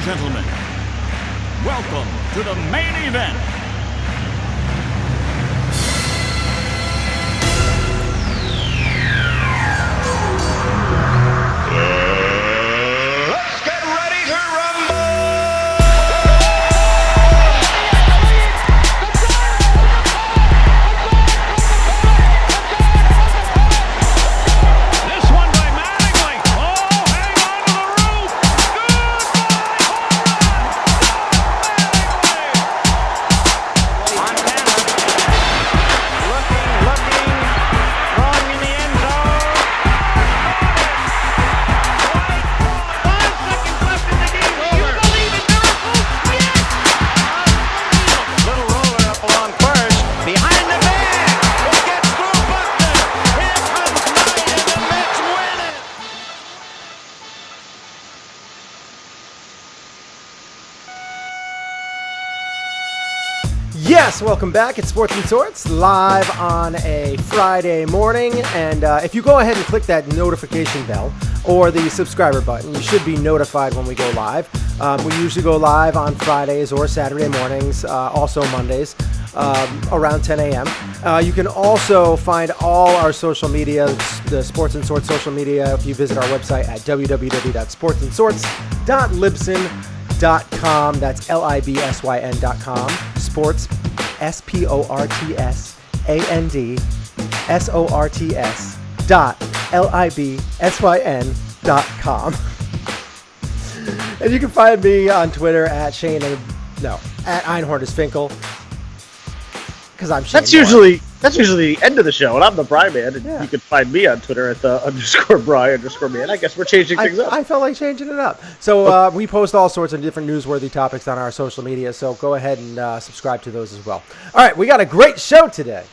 and gentlemen, welcome to the main event. Let's get ready to rumble! This one by Mattingly. Oh, hang on to the roof. Montana looking, throwing in the end zone. 5 seconds left in the game. You believe in miracles? Yes! Little roller up along first. Behind the man. It gets through Buckner. Here comes Knight and the Mets win it. Yes, welcome back. It's Sports and Sorts, live on a Friday morning. And if you go ahead and click that notification bell or the subscriber button, you should be notified when we go live. We usually go live on Fridays or Saturday mornings, also Mondays, around 10 a.m. You can also find all our social media, the Sports and Sorts social media, if you visit our website at www.sportsandsorts.libsyn.com. That's libsyn.com. Sports, SPORTSANDSORTS .libsyn.com. And you can find me on Twitter at Einhorn is Finkel. Because I'm Shane That's usually the end of the show, and I'm the Bri Man, and you can find me on Twitter at the _Bri_man. I guess we're changing things up. I felt like changing it up. So we post all sorts of different newsworthy topics on our social media, so go ahead and subscribe to those as well. All right, we got a great show today.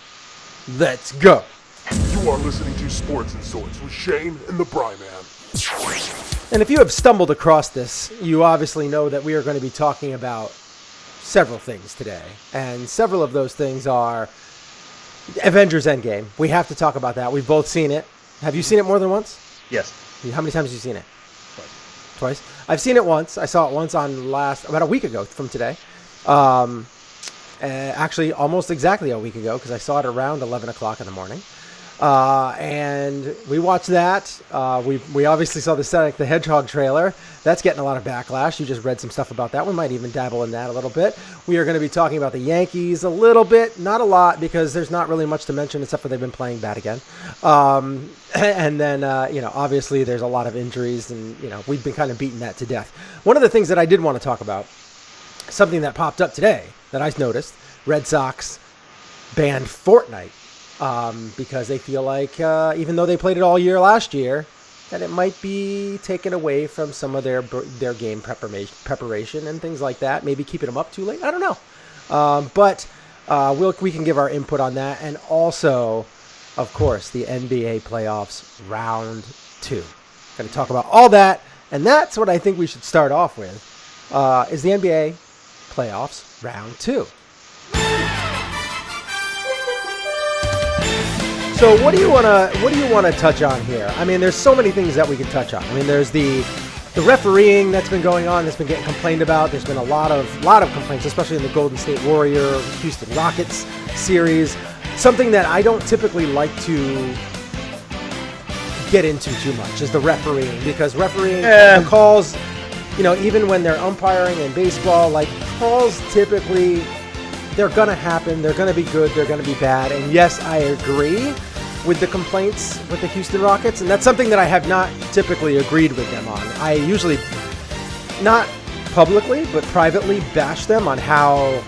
Let's go. You are listening to Sports and Sorts with Shane and the Bri Man. And if you have stumbled across this, you obviously know that we are going to be talking about several things today. And several of those things are Avengers Endgame. We have to talk about that. We've both seen it. Have you seen it more than once? Yes. How many times have you seen it? Twice. I've seen it once. I saw it once on about a week ago from today. Actually, almost exactly a week ago, because I saw it around 11 o'clock in the morning. And we watched that. We obviously saw the Sonic the Hedgehog trailer. That's getting a lot of backlash. You just read some stuff about that. We might even dabble in that a little bit. We are going to be talking about the Yankees a little bit, not a lot, because there's not really much to mention except for they've been playing bad again. And then, obviously there's a lot of injuries, and we've been kind of beating that to death. One of the things that I did want to talk about, something that popped up today that I noticed, Red Sox banned Fortnite. Because they feel like, even though they played it all year last year, that it might be taken away from some of their game preparation and things like that. Maybe keeping them up too late. I don't know. But we can give our input on that. And also, of course, the NBA playoffs round 2. Going to talk about all that. And that's what I think we should start off with, is the NBA playoffs round 2. So what do you want to touch on here? I mean, there's so many things that we can touch on. I mean, there's the refereeing that's been going on, that's been getting complained about. There's been a lot of complaints, especially in the Golden State Warrior, Houston Rockets series. Something that I don't typically like to get into too much is the refereeing, because refereeing the calls, even when they're umpiring in baseball, like calls typically, they're going to happen. They're going to be good. They're going to be bad. And yes, I agree with the complaints with the Houston Rockets. And that's something that I have not typically agreed with them on. I usually, not publicly, but privately bash them on how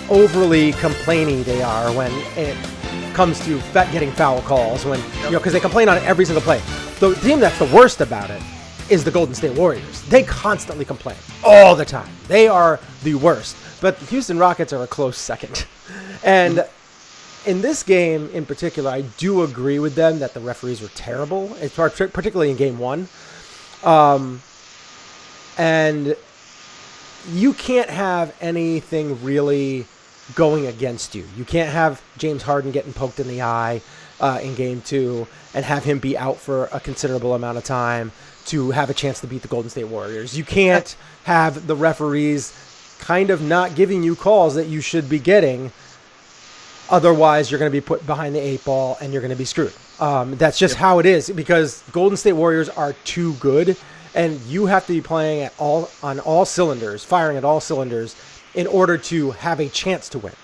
overly complaining they are when it comes to getting foul calls. When, because they complain on every single play. The team that's the worst about it is the Golden State Warriors. They constantly complain all the time. They are the worst. But the Houston Rockets are a close second. And in this game in particular, I do agree with them that the referees were terrible, particularly in Game 1. And you can't have anything really going against you. You can't have James Harden getting poked in the eye. in Game 2 and have him be out for a considerable amount of time to have a chance to beat the Golden State Warriors. You can't have the referees kind of not giving you calls that you should be getting. Otherwise, you're going to be put behind the 8 ball and you're going to be screwed. That's just how it is, because Golden State Warriors are too good, and you have to be playing on all cylinders, firing at all cylinders, in order to have a chance to win.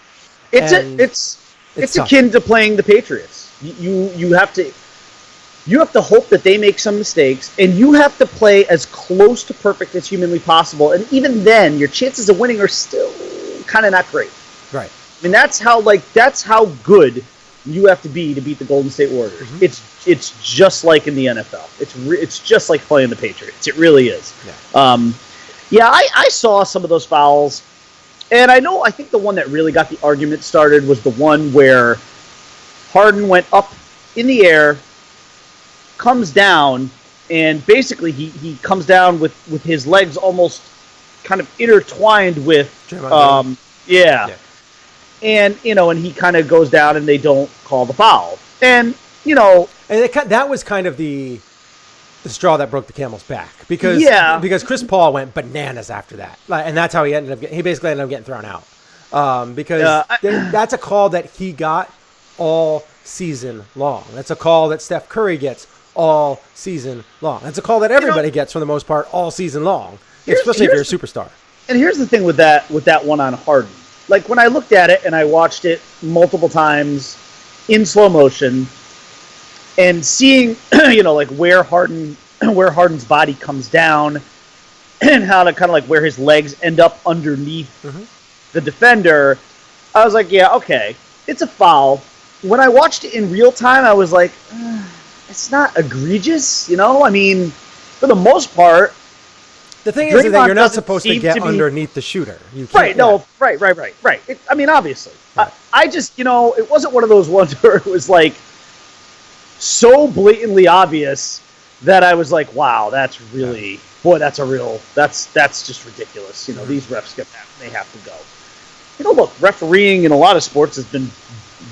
It's tough. akin to playing the Patriots. You have to hope that they make some mistakes, and you have to play as close to perfect as humanly possible. And even then, your chances of winning are still kind of not great. Right. I mean, that's how good you have to beat the Golden State Warriors. Mm-hmm. It's just like in the NFL. It's just like playing the Patriots. It really is. Yeah. I saw some of those fouls, and I think the one that really got the argument started was the one where Harden went up in the air, comes down, and basically he comes down with his legs almost kind of intertwined with yeah. And and he kind of goes down and they don't call the foul. And that was kind of the straw that broke the camel's back, because Chris Paul went bananas after that. And that's how he basically ended up getting thrown out. Because that's a call that he got all season long. That's a call that Steph Curry gets all season long. That's a call that everybody gets for the most part all season long, especially if you're a superstar. And here's the thing with that one on Harden. Like, when I looked at it and I watched it multiple times in slow motion and seeing, like where Harden's body comes down and how to kind of like where his legs end up underneath the defender, I was like, yeah, okay, it's a foul. When I watched it in real time, I was like, it's not egregious, I mean, for the most part. The thing is that you're not supposed to get underneath the shooter. You can't, right, no, right. Obviously. Right. I just, it wasn't one of those ones where it was like so blatantly obvious that I was like, wow, that's really, that's just ridiculous. These refs they have to go. Look, refereeing in a lot of sports has been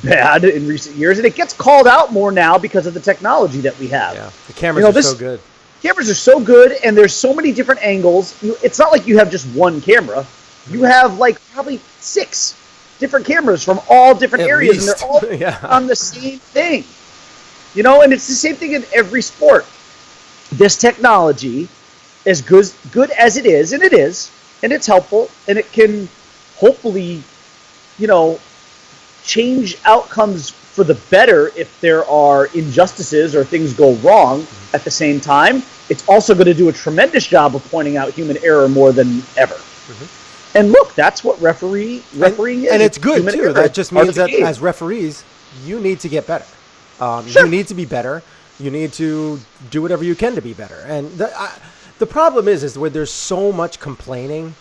bad in recent years, and it gets called out more now because of the technology that we have. Yeah, the cameras are so good. Cameras are so good, and there's so many different angles. It's not like you have just one camera. You have like probably 6 different cameras from all different areas, and they're all on the same thing. And it's the same thing in every sport. This technology, as good as it is, and it's helpful, and it can hopefully, change outcomes for the better if there are injustices or things go wrong. At the same time, it's also going to do a tremendous job of pointing out human error more than ever. Mm-hmm. And look, that's what refereeing is. And it's good, too. That just means that as referees, you need to get better. You need to be better. You need to do whatever you can to be better. And the problem is when there's so much complaining,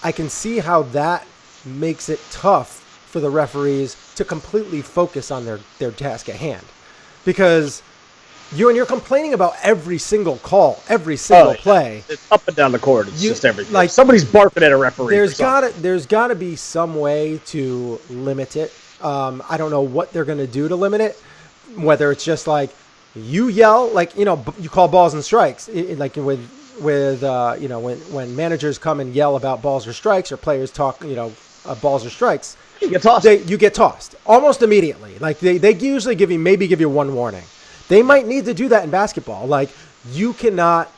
I can see how that makes it tough for the referees to completely focus on their task at hand. Because you're complaining about every single call, every single play. It's up and down the court. It's just everything. Like, somebody's barking at a referee. There's gotta be some way to limit it. I don't know what they're gonna do to limit it. Whether it's just like you yell, like you call balls and strikes, like when managers come and yell about balls or strikes, or players talk, balls or strikes. You get tossed. You get tossed almost immediately. Like they usually give you one warning. They might need to do that in basketball. Like you cannot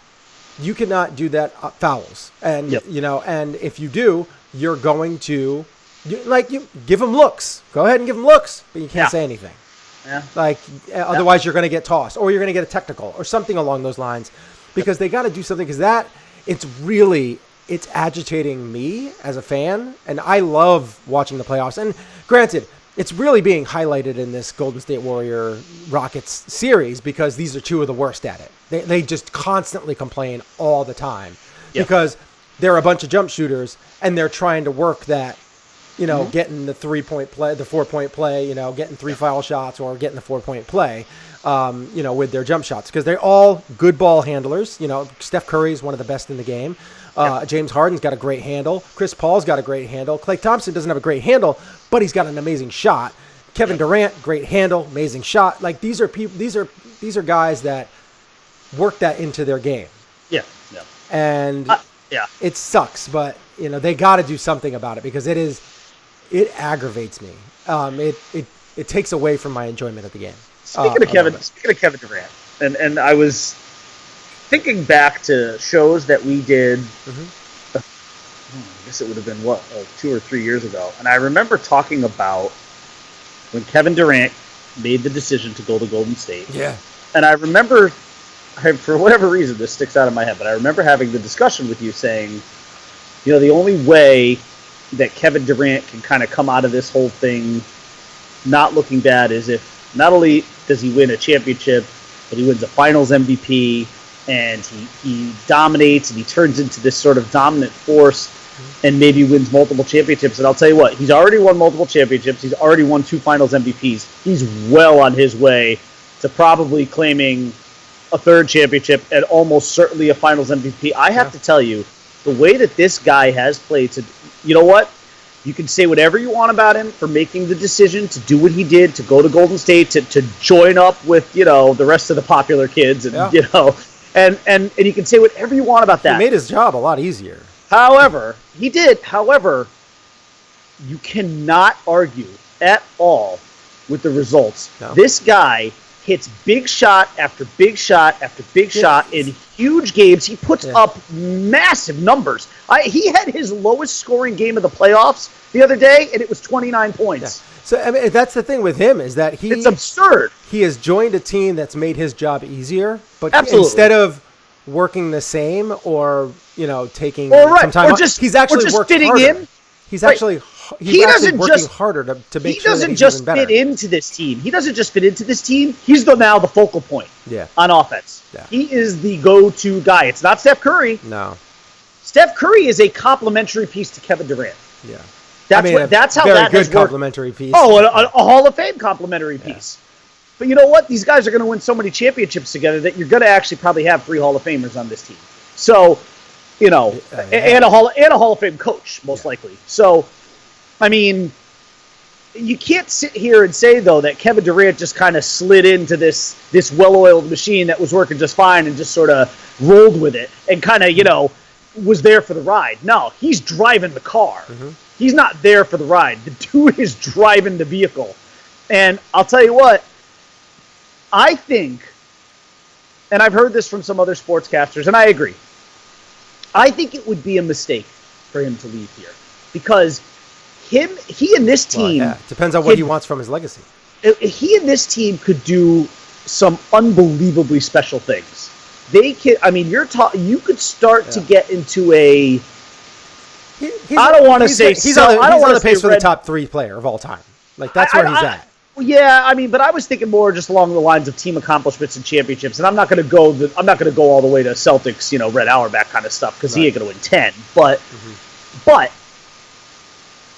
do that fouls. And and if you do, you're going to give them looks. Go ahead and give them looks, but you can't say anything. Yeah. Otherwise you're going to get tossed, or you're going to get a technical or something along those lines, because they got to do something, because it's agitating me as a fan, and I love watching the playoffs. And granted, it's really being highlighted in this Golden State Warrior Rockets series because these are 2 of the worst at it. They just constantly complain all the time because they're a bunch of jump shooters, and they're trying to work that, getting the 3-point play, the 4-point play, getting 3 foul shots, or getting the 4-point play, with their jump shots, because they're all good ball handlers. Steph Curry is one of the best in the game. James Harden's got a great handle. Chris Paul's got a great handle. Klay Thompson doesn't have a great handle, but he's got an amazing shot. Kevin Durant, great handle, amazing shot. Like these are people. These are guys that work that into their game. Yeah. Yeah. And it sucks, but they got to do something about it because it aggravates me. It takes away from my enjoyment of the game. Speaking of Kevin Durant, and I was thinking back to shows that we did. I guess it would have been 2 or 3 years ago, and I remember talking about when Kevin Durant made the decision to go to Golden State. Yeah, and I remember, for whatever reason, this sticks out of my head, but I remember having the discussion with you saying, the only way that Kevin Durant can kind of come out of this whole thing not looking bad is if not only does he win a championship, but he wins a Finals MVP, and he dominates and he turns into this sort of dominant force and maybe wins multiple championships. And I'll tell you what, he's already won multiple championships. He's already won 2 Finals MVPs. He's well on his way to probably claiming a 3rd championship and almost certainly a Finals MVP. I have to tell you, the way that this guy has played, you know what? You can say whatever you want about him for making the decision to do what he did, to go to Golden State, to join up with, the rest of the popular kids, and and you can say whatever you want about that. He made his job a lot easier. However, he did. However, you cannot argue at all with the results. No. This guy hits big shot after big shot after big shot in huge games. He puts up massive numbers. He had his lowest scoring game of the playoffs the other day, and it was 29 points. Yeah. So I mean, that's the thing with him is that it's absurd. He has joined a team that's made his job easier, but Absolutely. Instead of working the same or taking some time off, he's actually worked fitting harder. in. He's actually working harder to make sure that he's even better. He doesn't just fit into this team. He doesn't just fit into this team. He's now the focal point on offense. Yeah. He is the go-to guy. It's not Steph Curry. No. Steph Curry is a complementary piece to Kevin Durant. Yeah. That's how very that good has worked. Complimentary piece. Oh, a Hall of Fame complimentary piece. But you know what? These guys are going to win so many championships together that you're going to actually probably have 3 Hall of Famers on this team. So, and a Hall of Fame coach, most likely. So, I mean, you can't sit here and say, though, that Kevin Durant just kind of slid into this well-oiled machine that was working just fine and just sort of rolled with it and kind of, was there for the ride. No, he's driving the car. Mm-hmm. He's not there for the ride. The dude is driving the vehicle. And I'll tell you what, I think, and I've heard this from some other sportscasters, and I agree, I think it would be a mistake for him to leave here. Because he and this team... Depends on what he wants from his legacy. He and this team could do some unbelievably special things. They can. I mean, you could start to get into a... I don't want to say... He's on the pace for the top 3 player of all time. Like, that's where he's at. Yeah, I mean, but I was thinking more just along the lines of team accomplishments and championships, and I'm not going to go all the way to Celtics, Red Auerbach kind of stuff because he ain't going to win 10. But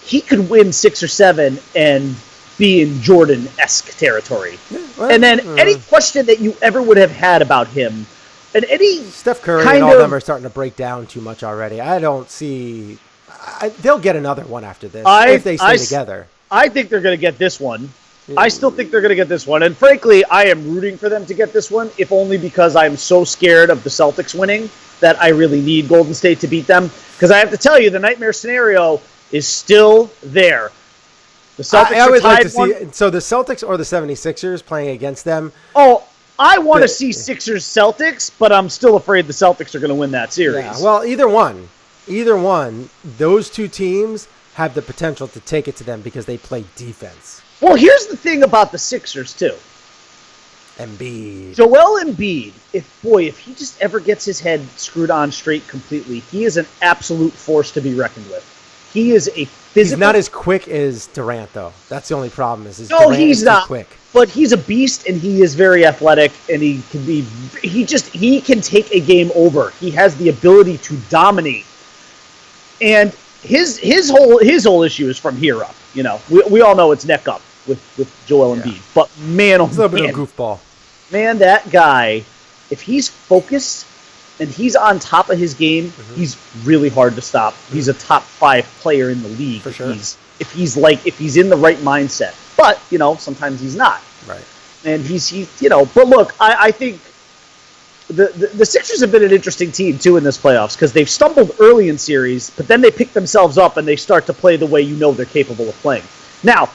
he could win 6 or 7 and be in Jordan-esque territory. Yeah, well, and then any question that you ever would have had about him, and any Steph Curry and all of them are starting to break down too much already. I don't see. They'll get another one after this if they stay together. I think they're going to get this one. I still think they're going to get this one. And frankly, I am rooting for them to get this one, if only because I'm so scared of the Celtics winning that I really need Golden State to beat them. Because I have to tell you, the nightmare scenario is still there. The Celtics I would like to see. So the Celtics or the 76ers playing against them. Oh, I want to see Sixers Celtics, but I'm still afraid the Celtics are going to win that series. Yeah, well, either one, those 2 teams have the potential to take it to them because they play defense. Well, here's the thing about the Sixers, too. Embiid. Joel Embiid, if he just ever gets his head screwed on straight completely, he is an absolute force to be reckoned with. He is a physical... He's not as quick as Durant, though. That's the only problem. He's not quick. But he's a beast, and he is very athletic, and he can take a game over. He has the ability to dominate. And his whole issue is from here up. We all know it's neck up with Joel Embiid. But man, he's a little bit of a goofball. Man, that guy, if he's focused and he's on top of his game, he's really hard to stop. He's a top 5 player in the league. For sure. If he's in the right mindset. But, sometimes he's not. Right. And he's but look, I think the Sixers have been an interesting team, too, in this playoffs because they've stumbled early in series, but then they pick themselves up and they start to play the way they're capable of playing. Now,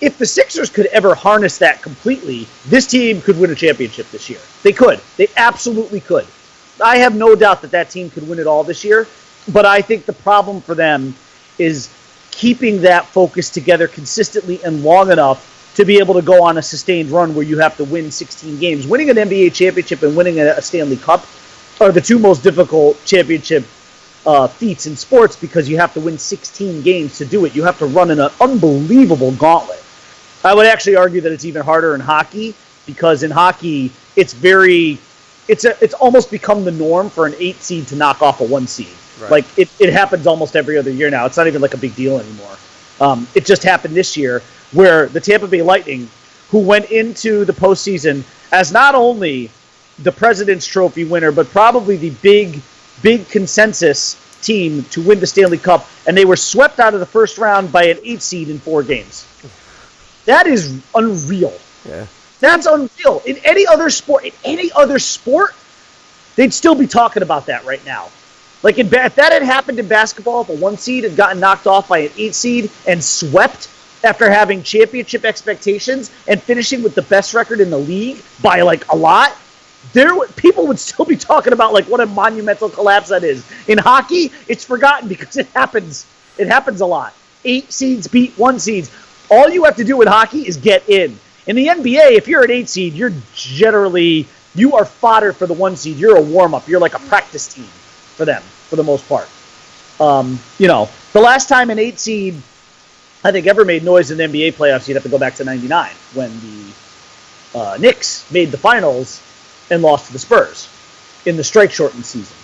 if the Sixers could ever harness that completely, this team could win a championship this year. They could. They absolutely could. I have no doubt that team could win it all this year, but I think the problem for them is keeping that focus together consistently and long enough to be able to go on a sustained run where you have to win 16 games. Winning an NBA championship and winning a Stanley Cup are the two most difficult championship feats in sports because you have to win 16 games to do it. You have to run in an unbelievable gauntlet. I would actually argue that it's even harder in hockey because in hockey, it's almost become the norm for an 8 seed to knock off a 1 seed. Right. Like it happens almost every other year now. It's not even like a big deal anymore. It just happened this year where the Tampa Bay Lightning, who went into the postseason as not only the President's Trophy winner, but probably the big consensus team to win the Stanley Cup, and they were swept out of the first round by an 8 seed in 4 games. That is unreal. Yeah. That's unreal. In any other sport, they'd still be talking about that right now. Like if that had happened in basketball, if a 1 seed had gotten knocked off by an 8 seed and swept after having championship expectations and finishing with the best record in the league by like a lot, people would still be talking about like what a monumental collapse that is. In hockey, it's forgotten because it happens. It happens a lot. 8 seeds beat 1 seeds. All you have to do in hockey is get in. In the NBA, if you're an 8 seed, you are fodder for the 1 seed. You're a warm-up. You're like a practice team for them, for the most part. The last time an 8 seed, I think, ever made noise in the NBA playoffs, you'd have to go back to 99 when the Knicks made the finals and lost to the Spurs in the strike-shortened season.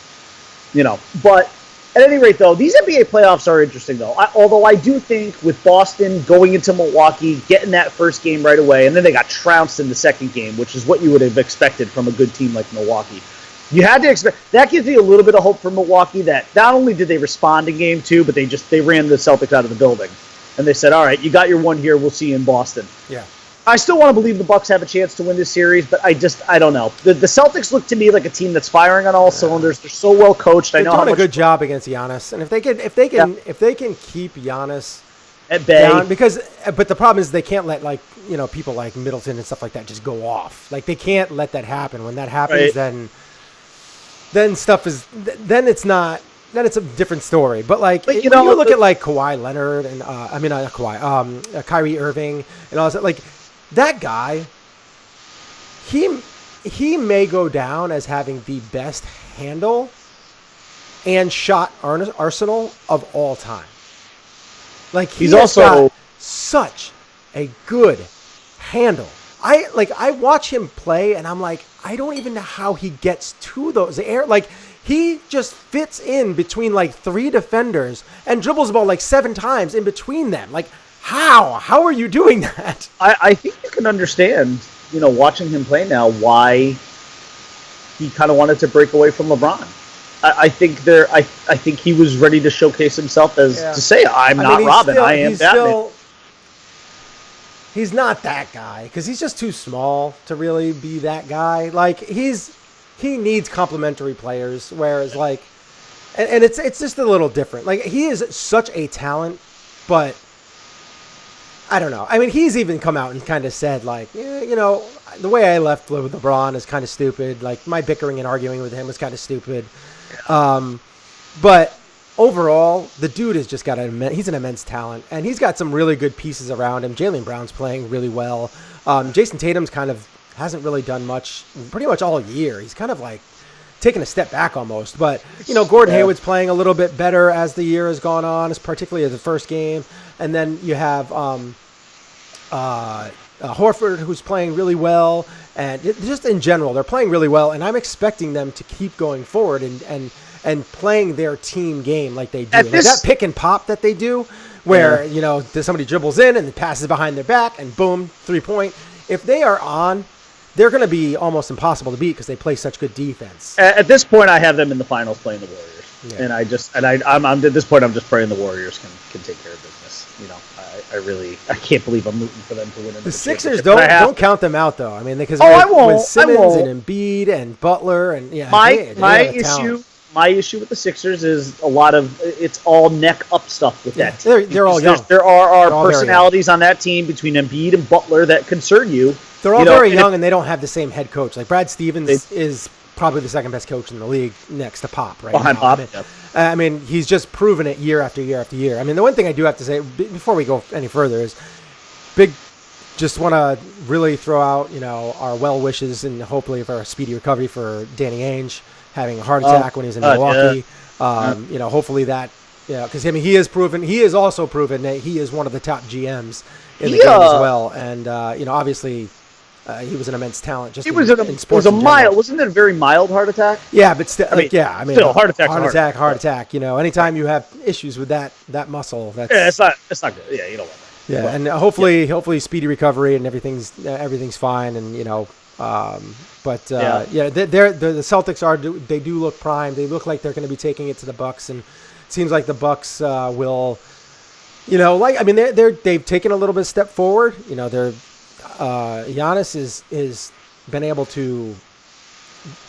But at any rate, though, these NBA playoffs are interesting, though. Although I do think with Boston going into Milwaukee, getting that first game right away, and then they got trounced in the second game, which is what you would have expected from a good team like Milwaukee. You had to expect that. Gives me a little bit of hope for Milwaukee that not only did they respond in game 2, but they ran the Celtics out of the building, and they said, "All right, you got your one here. We'll see you in Boston." Yeah. I still want to believe the Bucks have a chance to win this series, but I don't know. The Celtics look to me like a team that's firing on all cylinders. They're so well coached. They're doing a good job against Giannis, and if they can keep Giannis at bay, down, but the problem is they can't let people like Middleton and stuff like that just go off. Like they can't let that happen. When that happens, right. then it's not. Then it's a different story. But when you look at like Kawhi Leonard and Kyrie Irving and all that, like that guy, he may go down as having the best handle and shot arsenal of all time. Like he's also got such a good handle. I watch him play and I'm like, I don't even know how he gets to those air. Like he just fits in between like 3 defenders and dribbles the ball like 7 times in between them. Like how are you doing that? I think you can understand, watching him play now, why he kind of wanted to break away from LeBron. I think he was ready to showcase himself to say, I'm not Robin, I am Batman. He's not that guy because he's just too small to really be that guy. Like he needs complementary players, whereas and it's just a little different. Like he is such a talent, but I don't know. I mean, he's even come out and kind of said the way I left with LeBron is kind of stupid. Like my bickering and arguing with him was kind of stupid. But overall, the dude has just got he's an immense talent, and he's got some really good pieces around him. Jaylen Brown's playing really well. Jason Tatum's kind of hasn't really done much pretty much all year. He's kind of like taking a step back almost. But, Gordon Hayward's playing a little bit better as the year has gone on, particularly in the first game. And then you have Horford, who's playing really well. And just in general, they're playing really well. And I'm expecting them to keep going forward and playing their team game like they do. Like that pick and pop that they do where, somebody dribbles in and passes behind their back and boom, 3-point. If they are on, they're going to be almost impossible to beat because they play such good defense. At this point, I have them in the finals playing the Warriors. Yeah. And I'm at this point, I'm just praying the Warriors can take care of business. I can't believe I'm rooting for them to win. The Sixers don't count them out though. I mean, because with Simmons and Embiid and Butler and my issue with the Sixers is it's all neck up stuff with that team. They're all young. There are personalities on that team between Embiid and Butler that concern you. They're all very young, and they don't have the same head coach. Like Brad Stevens is probably the second best coach in the league next to Pop, right? Behind Pop. I mean, he's just proven it year after year after year. I mean, the one thing I do have to say before we go any further is just want to really throw out, our well wishes and hopefully for a speedy recovery for Danny Ainge having a heart attack when he was in Milwaukee. Hopefully that, because he has also proven that he is one of the top GMs in the game as well. And, obviously he was an immense talent. Wasn't it a very mild heart attack? Yeah, but still, still heart attack. Anytime you have issues with that muscle, it's not good. Yeah, you don't want that. Yeah, and hopefully speedy recovery and everything's fine, and the Celtics they do look primed. They look like they're going to be taking it to the Bucks, and it seems like the Bucks will, they've taken a little bit of step forward. Giannis is been able to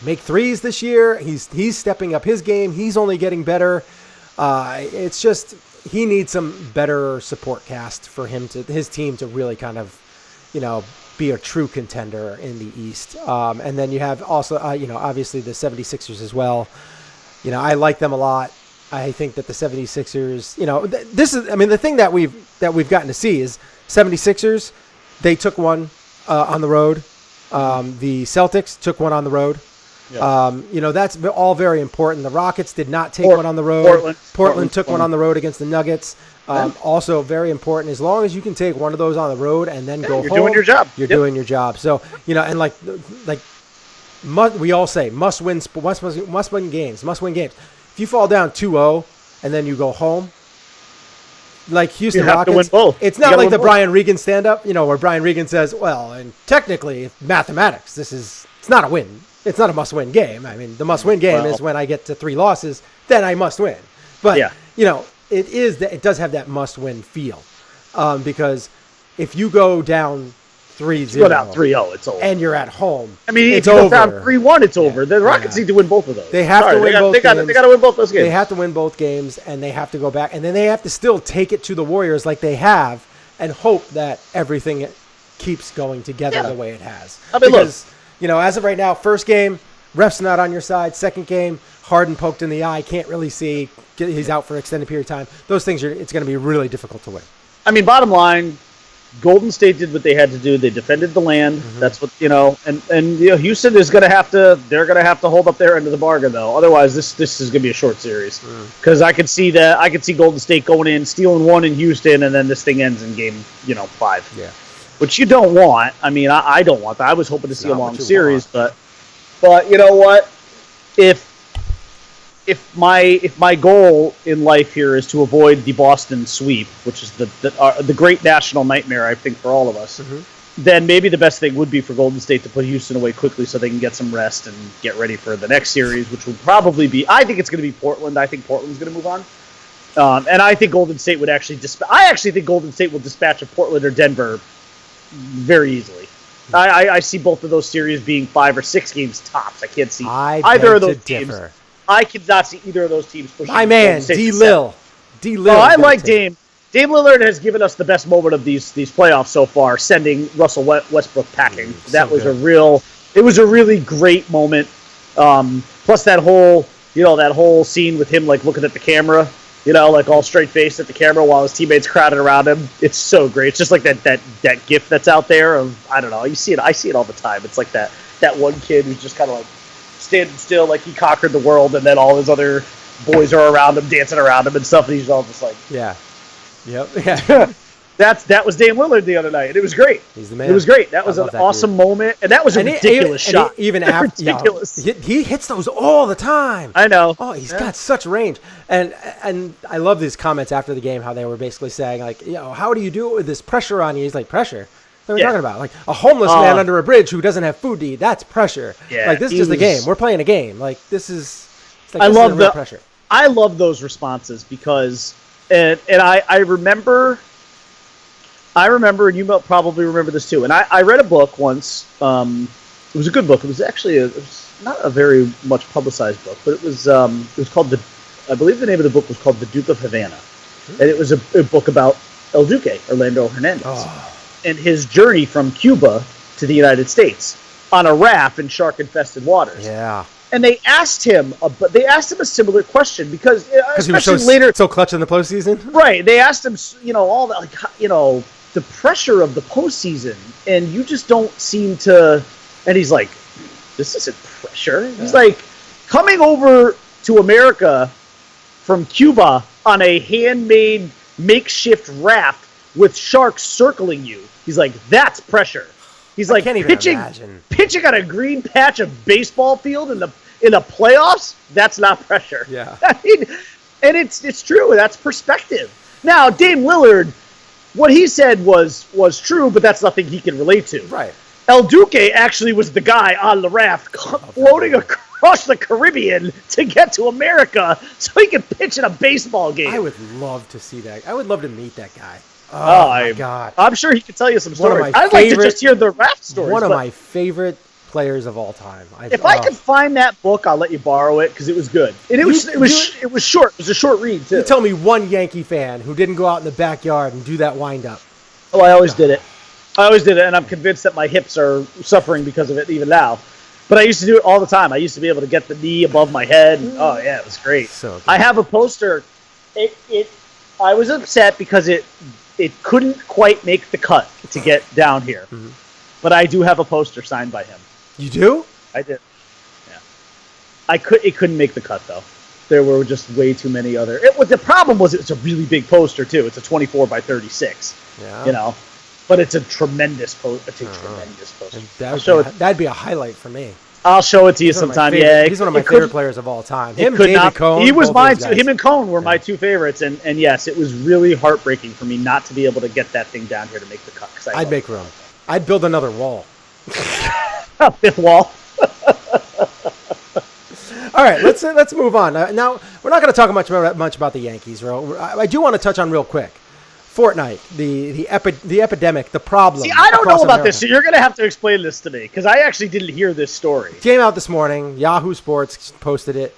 make threes this year. He's stepping up his game. He's only getting better. It's just he needs some better support cast for his team to really kind of, be a true contender in the East. And then you have also, obviously the 76ers as well. I like them a lot. I think that the 76ers, the thing that we've gotten to see is 76ers, they took one on the road. The Celtics took one on the road. Yeah. That's all very important. The Rockets did not take one on the road. Portland took one on the road against the Nuggets. Also very important. As long as you can take one of those on the road and then go home, you're doing your job. You're doing your job. So, and we all say must win games. If you fall down 2-0 and then you go home, like Houston you have Rockets, to win both. It's not like the Brian Regan stand-up, where Brian Regan says, well, and technically, mathematics, it's not a win. It's not a must-win game. I mean, the must-win game is when I get to 3 losses, then I must win. But, it does have that must-win feel. Because if you go down 3-0. You go down 3-0, it's over. And you're at home. I mean, if you go down 3-1, it's over. The Rockets need to win both of those. They have to win both games. They got to win both those games. They have to win both games, and they have to go back. And then they have to still take it to the Warriors like they have and hope that everything keeps going together the way it has. Because, as of right now, first game, ref's not on your side. Second game, Harden poked in the eye, can't really see. He's out for an extended period of time. Those things, it's going to be really difficult to win. I mean, bottom line, Golden State did what they had to do. They defended the land. Mm-hmm. That's what, and Houston is going to have to, they're going to have to hold up their end of the bargain, though. Otherwise, this is going to be a short series. Because I could see Golden State going in, stealing one in Houston, and then this thing ends in game, 5. Yeah. Which you don't want. I mean, I don't want that. I was hoping to see a long series, but you know what? If my goal in life here is to avoid the Boston sweep, which is the great national nightmare, I think, for all of us, then maybe the best thing would be for Golden State to put Houston away quickly so they can get some rest and get ready for the next series, which would probably be, I think it's going to be Portland. I think Portland's going to move on. And I think Golden State would actually I actually think Golden State will dispatch a Portland or Denver very easily. I see both of those series being 5 or 6 games tops. I can't see either of those teams. Differ. I could not see either of those teams pushing. My man, D-Lil. I like Dame. Dame Lillard has given us the best moment of these playoffs so far, sending Russell Westbrook packing. That was it was a really great moment. Plus that whole scene with him like looking at the camera, like all straight faced at the camera while his teammates crowded around him. It's so great. It's just like that gif that's out there of, I don't know, you see it. I see it all the time. It's like that one kid who's just kind of like standing still, like he conquered the world, and then all his other boys are around him, dancing around him and stuff, and he's all just like, yeah, yep, yeah. That was Dame Lillard the other night, and it was great. He's the man. It was great. That was an awesome moment, and that was a ridiculous shot. Even after, ridiculous. He hits those all the time. I know. Oh, he's got such range, and I love these comments after the game, how they were basically saying like, how do you do it with this pressure on you? He's like, pressure. What are we talking about? Like a homeless man under a bridge who doesn't have food to eat. That's pressure. Yeah, like this is just a game. We're playing a game. Like this is. Like, I love the pressure. I love those responses because, and I remember I remember, and you probably remember this too. And I read a book once. It was a good book. It was actually it was not a very much publicized book, but it was called I believe the name of the book was called The Duke of Havana, and it was a book about El Duque, Orlando Hernandez, and his journey from Cuba to the United States on a raft in shark-infested waters. Yeah. And they asked him a similar question because he was so clutch in the postseason. Right. They asked him, all that, the pressure of the postseason, and you just don't seem to. And he's like, "This isn't pressure." Yeah. He's like, coming over to America from Cuba on a handmade makeshift raft with sharks circling you. He's like, "That's pressure." He's like, pitching on a green patch of baseball field in the playoffs. That's not pressure. Yeah, I mean, and it's true. That's perspective. Now, Dame Lillard, what he said was true, but that's nothing he can relate to. Right. El Duque actually was the guy on the raft floating across the Caribbean to get to America so he could pitch in a baseball game. I would love to see that. I would love to meet that guy. Oh my God. I'm sure he could tell you some stories. I'd like to just hear the raft stories. One of my favorite players of all time. If I could find that book, I'll let you borrow it because it was good. And it was short. It was a short read too. You tell me one Yankee fan who didn't go out in the backyard and do that wind up. Oh, I always did it. And I'm convinced that my hips are suffering because of it even now. But I used to do it all the time. I used to be able to get the knee above my head. Oh yeah, it was great. So good. I have a poster. I was upset because it couldn't quite make the cut to get down here. Mm-hmm. But I do have a poster signed by him. You do? I did. Yeah. It couldn't make the cut though. There were just way too many other. The problem was it's a really big poster too. It's a 24 by 36. Yeah. But it's a tremendous poster. It's a tremendous poster. That'd be a highlight for me. I'll show it to you sometime. He's one of my favorite players of all time. Cone. He was mine too. Him and Cone were my two favorites. And yes, it was really heartbreaking for me not to be able to get that thing down here to make the cut. I'd make room. I'd build another wall. A fifth wall. All right, let's move on. Now, we're not going to talk much about the Yankees. I do want to touch on real quick. Fortnite, the epidemic, the problem. See, I don't know about this, so you're going to have to explain this to me, because I actually didn't hear this story. It came out this morning. Yahoo Sports posted it.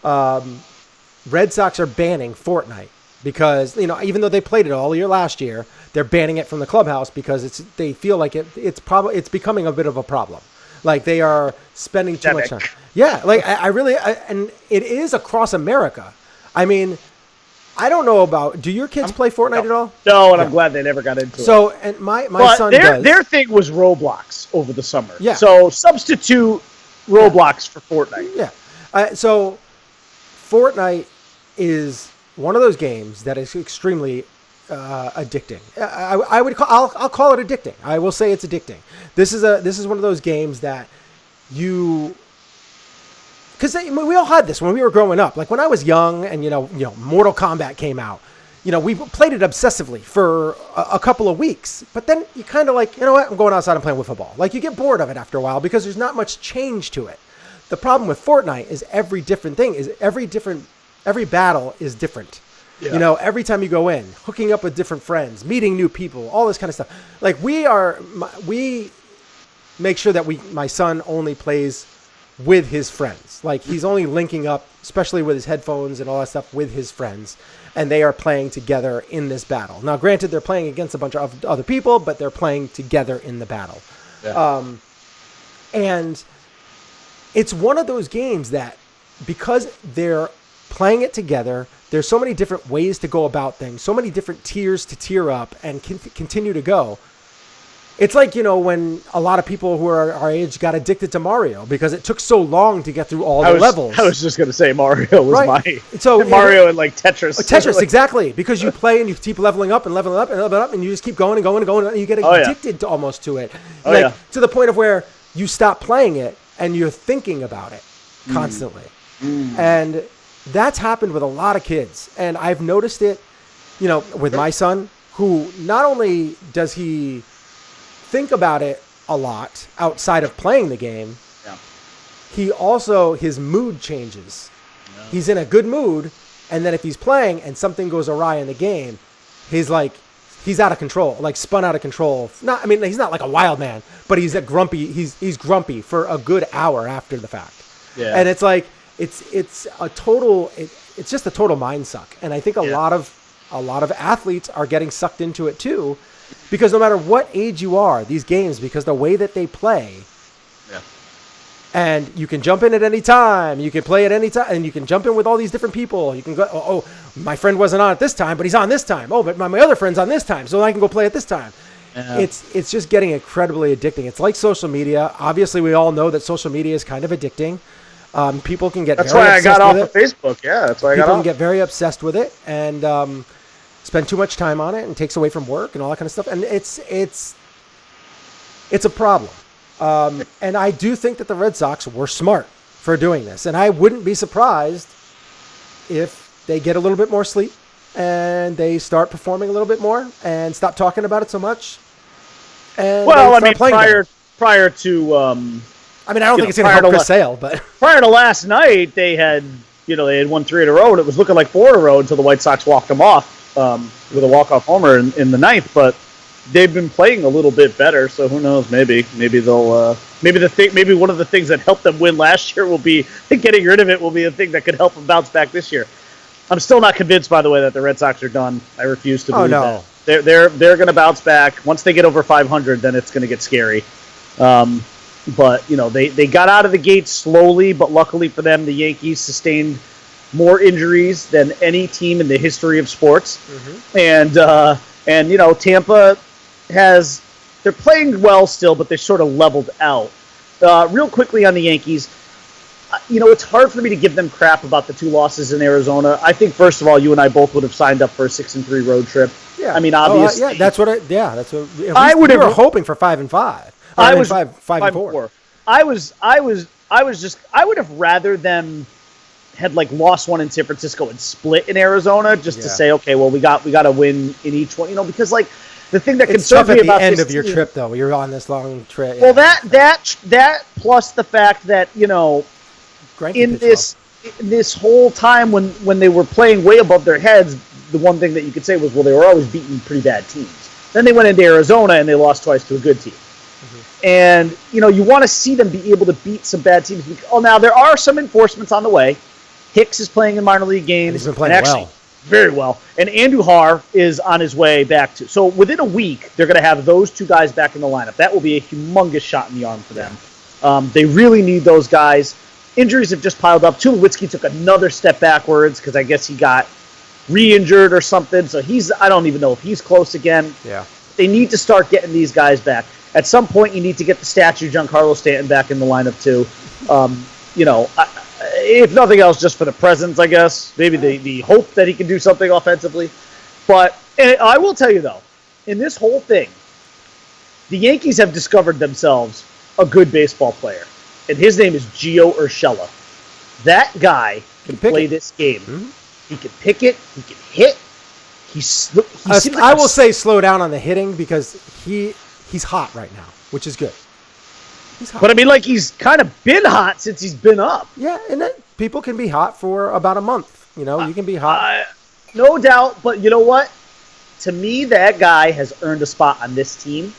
Red Sox are banning Fortnite because, even though they played it all year last year, they're banning it from the clubhouse because they feel like it's becoming a bit of a problem. Like they are spending too much time. Yeah, like and it is across America. I mean, I don't know about. Do your kids play Fortnite at all? No, and I'm glad they never got into it. So, and my son does. Their thing was Roblox over the summer. Yeah. So substitute Roblox for Fortnite. Yeah. So Fortnite is one of those games that is extremely addicting. I'll call it addicting. I will say it's addicting. This is one of those games that because we all had this when we were growing up. Like when I was young and, Mortal Kombat came out, we played it obsessively for a couple of weeks. But then you kind of like, you know what, I'm going outside and playing wiffle ball. Like you get bored of it after a while because there's not much change to it. The problem with Fortnite is every battle is different. Yeah. Every time you go in, hooking up with different friends, meeting new people, all this kind of stuff. Like we make sure that my son only plays with his friends. Like he's only linking up, especially with his headphones and all that stuff, with his friends, and they are playing together in this battle. Now, granted, they're playing against a bunch of other people, but they're playing together in the battle. Yeah. And it's one of those games that, because they're playing it together, there's so many different ways to go about things, so many different tiers to tier up and continue to go. It's like, when a lot of people who are our age got addicted to Mario because it took so long to get through all the levels. I was just going to say Mario was Mario and like Tetris. Tetris, exactly. Because you play and you keep leveling up and leveling up and leveling up and you just keep going and going and going and you get addicted almost to it. To the point of where you stop playing it and you're thinking about it constantly. And that's happened with a lot of kids. And I've noticed it, with my son, who not only does he think about it a lot outside of playing the game, he also, his mood changes. Yeah. He's in a good mood, and then if he's playing and something goes awry in the game, he's like he's out of control, like spun out of control. Not, I mean, he's not like a wild man, but he's a grumpy. He's grumpy for a good hour after the fact. Yeah. And it's like it's a total. It's just a total mind suck. And I think a lot of athletes are getting sucked into it too, because no matter what age you are, these games, because the way that they play. Yeah. And you can jump in at any time. You can play at any time, and you can jump in with all these different people. You can go, oh, my friend wasn't on at this time, but he's on this time. Oh, but my other friend's on this time, so I can go play at this time. Yeah. It's just getting incredibly addicting. It's like social media. Obviously, we all know that social media is kind of addicting. People can get that's very why I got off of of Facebook. Yeah, that's why I got off. People can get very obsessed with it and spend too much time on it, and takes away from work and all that kind of stuff. And it's a problem. And I do think that the Red Sox were smart for doing this. And I wouldn't be surprised if they get a little bit more sleep and they start performing a little bit more and stop talking about it so much. And well, I mean, prior to... I mean, I don't think it's going to help Chris Sale, but... Prior to last night, they had won 3 in a row, and it was looking like 4 in a row until the White Sox walked them off with a walk-off homer in the ninth, but... They've been playing a little bit better, so who knows? Maybe they'll maybe one of the things that helped them win last year will be getting rid of it will be a thing that could help them bounce back this year. I'm still not convinced, by the way, that the Red Sox are done. I refuse to believe that. They're going to bounce back once they get over 500. Then it's going to get scary. But they got out of the gate slowly, but luckily for them, the Yankees sustained more injuries than any team in the history of sports, and Tampa. They're playing well still, but they're sort of leveled out. Real quickly on the Yankees, it's hard for me to give them crap about the 2 losses in Arizona. I think, first of all, you and I both would have signed up for a 6-3 road trip. Yeah. I mean, obviously. That's what I we were hoping for 5-5. I was 5-4. I would have rather them had lost one in San Francisco and split in Arizona just to say, okay, well, we got to win in each one, because the thing that concerns me about the end this of your trip, though, you're on this long trip. Yeah. Well, that plus the fact that in this whole time when they were playing way above their heads, the one thing that you could say was, well, they were always beating pretty bad teams. Then they went into Arizona and they lost twice to a good team. And you want to see them be able to beat some bad teams. Oh, now there are some enforcements on the way. Hicks is playing in minor league games. He's been playing well. Very well. And Andujar is on his way back too. So within a week, they're going to have those 2 guys back in the lineup. That will be a humongous shot in the arm for them. They really need those guys. Injuries have just piled up. Tulowitzki took another step backwards because I guess he got re-injured or something. So I don't even know if he's close again. Yeah. They need to start getting these guys back. At some point, you need to get the statue Giancarlo Stanton back in the lineup too. If nothing else, just for the presence, I guess. Maybe the hope that he can do something offensively. But I will tell you, though, in this whole thing, the Yankees have discovered themselves a good baseball player. And his name is Gio Urshela. That guy can play this game. Mm-hmm. He can pick it. He can hit. I will say slow down on the hitting because he's hot right now, which is good. But I mean, he's kind of been hot since he's been up. Yeah, and then people can be hot for about a month. You can be hot. No doubt, but you know what? To me, that guy has earned a spot on this team,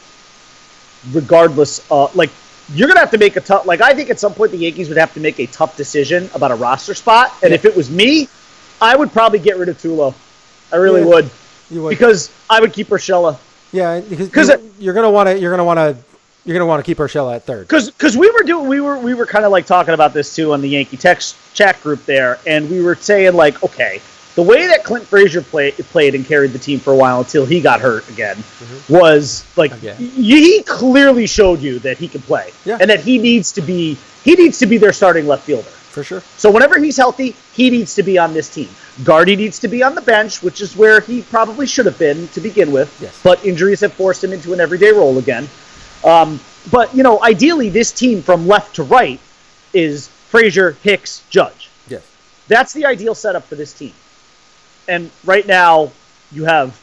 regardless of, you're going to have to make a tough, I think at some point the Yankees would have to make a tough decision about a roster spot, and if it was me, I would probably get rid of Tulo. I really would. You would. Because I would keep Urshela. Yeah, because you're going to want to keep Urshela at third. Because we were kind of talking about this too on the Yankee text chat group there, and we were saying okay, the way that Clint Frazier played and carried the team for a while until he got hurt again was he clearly showed you that he can play and that he needs to be their starting left fielder for sure. So whenever he's healthy, he needs to be on this team. Gardy needs to be on the bench, which is where he probably should have been to begin with. Yes. But injuries have forced him into an everyday role again. But ideally, this team from left to right is Frazier, Hicks, Judge. Yes. That's the ideal setup for this team. And right now, you have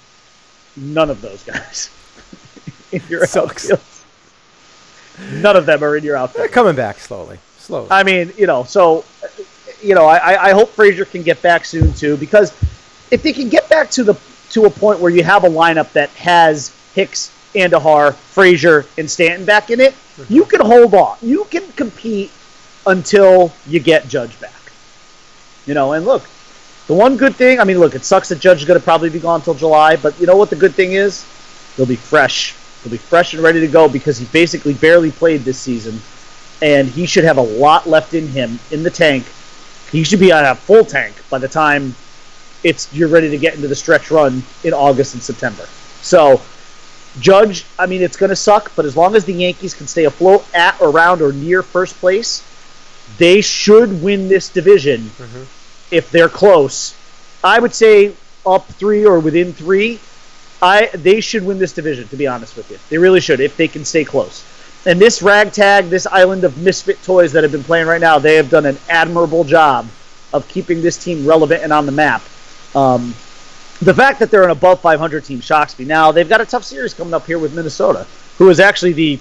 none of those guys in your outfield. None of them are in your outfield. They're coming back slowly. I mean, I hope Frazier can get back soon too, because if they can get back to to a point where you have a lineup that has Hicks, Andahar, Frazier, and Stanton back in it, you can hold on. You can compete until you get Judge back. And look, the one good thing, it sucks that Judge is going to probably be gone until July, but you know what the good thing is? He'll be fresh. He'll be fresh and ready to go because he basically barely played this season, and he should have a lot left in him in the tank. He should be on a full tank by the time you're ready to get into the stretch run in August and September. So, Judge, it's going to suck, but as long as the Yankees can stay afloat at, around, or near first place, they should win this division if they're close. I would say up 3 or within 3. They should win this division, to be honest with you. They really should, if they can stay close. And this ragtag, this island of misfit toys that have been playing right now, they have done an admirable job of keeping this team relevant and on the map. The fact that they're an above 500 team shocks me. Now, they've got a tough series coming up here with Minnesota, who is actually the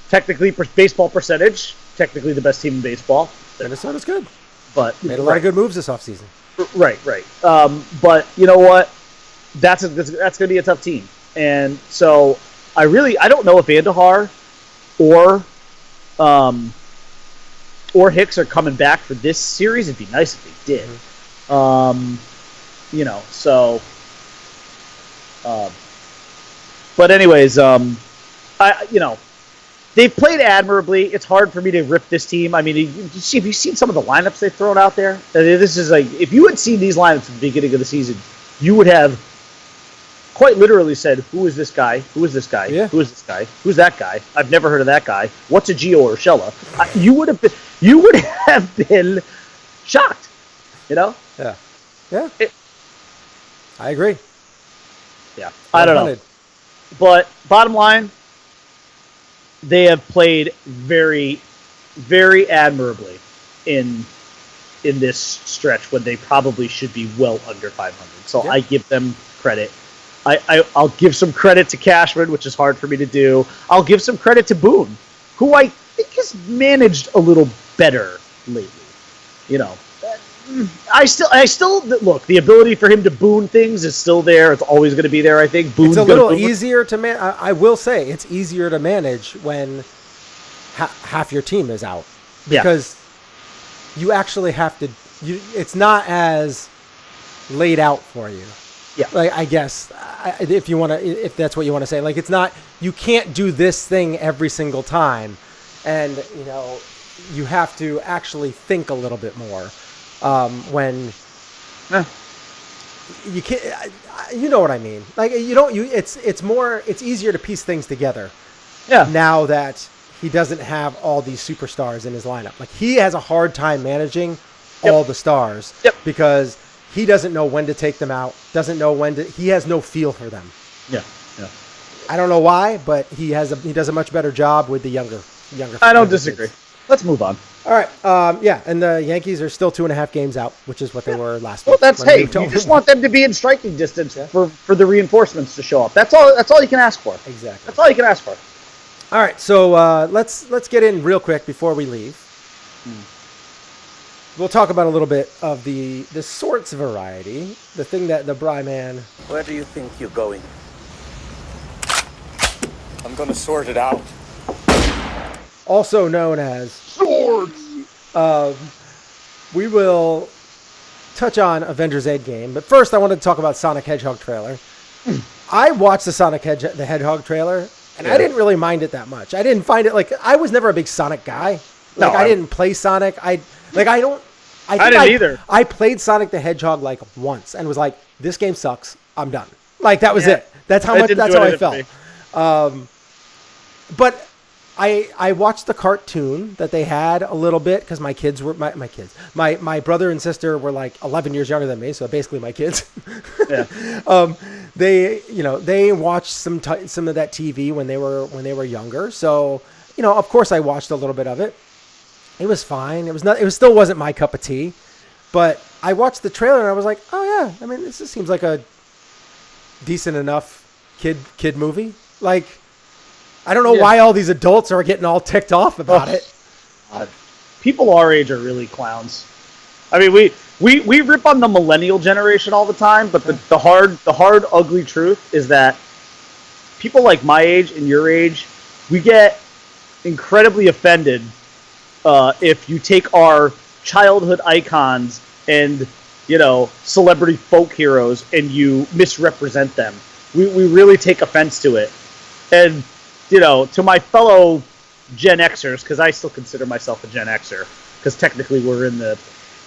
technically baseball percentage, technically the best team in baseball. Minnesota's good. But made a lot of good moves this offseason. Right. But you know what? That's going to be a tough team. And so I don't know if Andahar or Hicks are coming back for this series. It'd be nice if they did. But anyways, they've played admirably. It's hard for me to rip this team. Have you seen some of the lineups they've thrown out there? This is if you had seen these lineups at the beginning of the season, you would have quite literally said, "Who is this guy? Who is this guy? Yeah. Who is this guy? Who's that guy? I've never heard of that guy. What's a Gio Urshela?" You would have been shocked. Yeah. I agree. Yeah. I don't know. But bottom line, they have played very, very admirably in this stretch when they probably should be well under 500. So I give them credit. I'll give some credit to Cashman, which is hard for me to do. I'll give some credit to Boone, who I think has managed a little better lately. I still look. The ability for him to boon things is still there. It's always going to be there. I think Boone's it's a little easier to manage. I will say it's easier to manage when half your team is out because you actually have to. It's not as laid out for you. Yeah. Like I guess if that's what you want to say. Like it's not. You can't do this thing every single time, and you have to actually think a little bit more. When you can't, you know what I mean? Like it's easier to piece things together. Yeah. Now that he doesn't have all these superstars in his lineup, like he has a hard time managing all the stars because he doesn't know when to take them out. Doesn't know he has no feel for them. Yeah. I don't know why, but he does a much better job with the younger. I don't disagree. Let's move on. All right. And the Yankees are still 2.5 games out, which is what they were last week. Well, you just want them to be in striking distance for the reinforcements to show up. That's all you can ask for. Exactly. That's all you can ask for. All right. So let's get in real quick before we leave. We'll talk about a little bit of the sorts variety, the thing that the Bry man. Where do you think you're going? I'm going to sort it out. Also known as Swords! We will touch on Avengers Endgame, but first I wanted to talk about Sonic Hedgehog trailer. I watched the Sonic the Hedgehog trailer, and I didn't really mind it that much. I didn't find it I was never a big Sonic guy. I didn't play Sonic. I didn't either. I played Sonic the Hedgehog once and was like, this game sucks. I'm done. That was it. That's how I felt. But I watched the cartoon that they had a little bit because my kids were my kids. My brother and sister were 11 years younger than me, so basically my kids. Yeah. They watched some of that TV when they were younger. So of course I watched a little bit of it. It was fine. It still wasn't my cup of tea, but I watched the trailer and I was like, oh yeah. This just seems like a decent enough kid movie. I don't know why all these adults are getting all ticked off about it. People our age are really clowns. We we rip on the millennial generation all the time, but the hard, ugly truth is that people like my age and your age, we get incredibly offended if you take our childhood icons and, you know, celebrity folk heroes and you misrepresent them. We really take offense to it. And, you know, to my fellow Gen Xers, because I still consider myself a Gen Xer, because technically we're in the...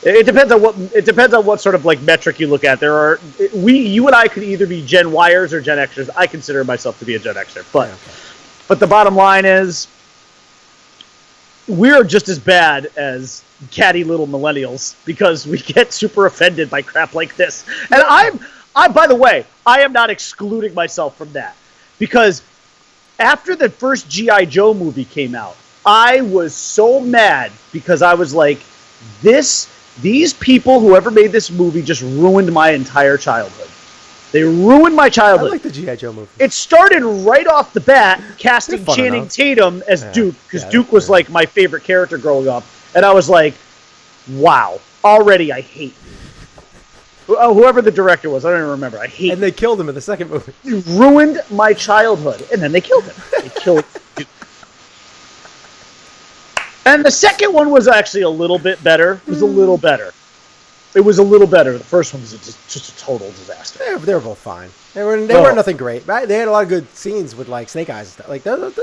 It depends on what sort of like metric you look at. You and I could either be Gen Yers or Gen Xers. I consider myself to be a Gen Xer, but the bottom line is we're just as bad as catty little millennials because we get super offended by crap like this. And I by the way, I am not excluding myself from that because after the first G.I. Joe movie came out, I was so mad because I was like, these people, whoever made this movie, just ruined my entire childhood. They ruined my childhood. I like the G.I. Joe movie. It started right off the bat casting Channing Tatum as Duke, because Duke was like my favorite character growing up. And I was like, wow, already I hate you. Whoever the director was, I don't even remember. I hate And they killed him in the second movie. You ruined my childhood. And then they killed him. They killed Duke. And the second one was actually a little bit better. It was a little better. The first one was just a total disaster. They were both fine. They were nothing great. Right? They had a lot of good scenes with like Snake Eyes and stuff. Like those.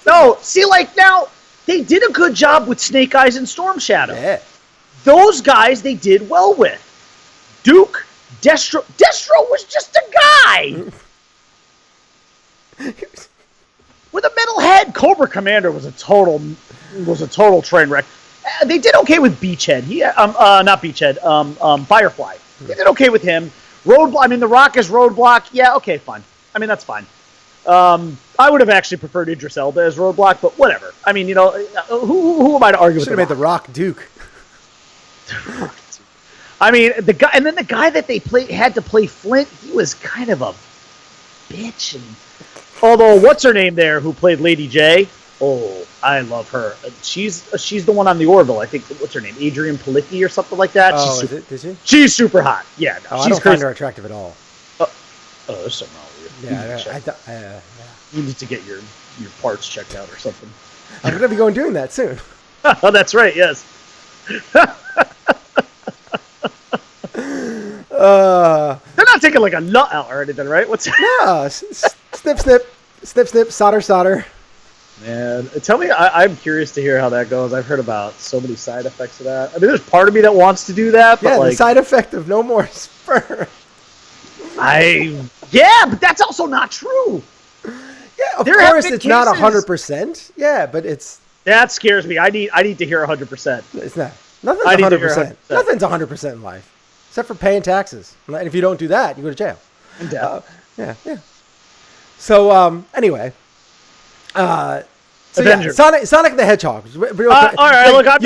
No, see, like now they did a good job with Snake Eyes and Storm Shadow. Yeah. Those guys they did well with. Duke, Destro was just a guy with a metal head. Cobra Commander was a total train wreck. They did okay with Beachhead. Not Beachhead. Firefly. They did okay with him. Roadblock. I mean, The Rock is Roadblock. Yeah, okay, fine. I mean, that's fine. I would have actually preferred Idris Elba as Roadblock, but whatever. I mean, you know, who am I to argue with? Should have made The Rock Duke. I mean, the guy that they had to play Flint, he was kind of a bitch. And although, what's her name there who played Lady J? Oh, I love her. She's the one on the Orville. I think, what's her name? Adrian Palicki or something like that. Did she? She's super hot. Yeah, no, I don't find her attractive at all. There's something wrong with you. Yeah, You need to get your parts checked out or something. I'm going to be doing that soon. Oh, that's right, yes. They're not taking like a nut out or anything, right? What's No, snip, solder. Man, tell me, I'm curious to hear how that goes. I've heard about so many side effects of that. I mean, there's part of me that wants to do that, but the side effect of no more sperm. But that's also not true. Yeah, of course it's not 100%. Yeah, but that scares me. I need to hear 100%. It's not. Nothing's 100%. Nothing's 100% in life, except for paying taxes. And if you don't do that, you go to jail. And death. Yeah. So anyway. Avengers. Sonic the Hedgehog. All right, look, I'm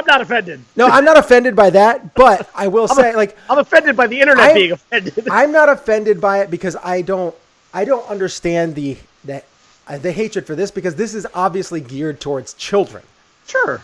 not offended. No, I'm not offended by that, but I will say, I'm offended by the internet being offended. I'm not offended by it because I don't understand the hatred for this because this is obviously geared towards children. Sure.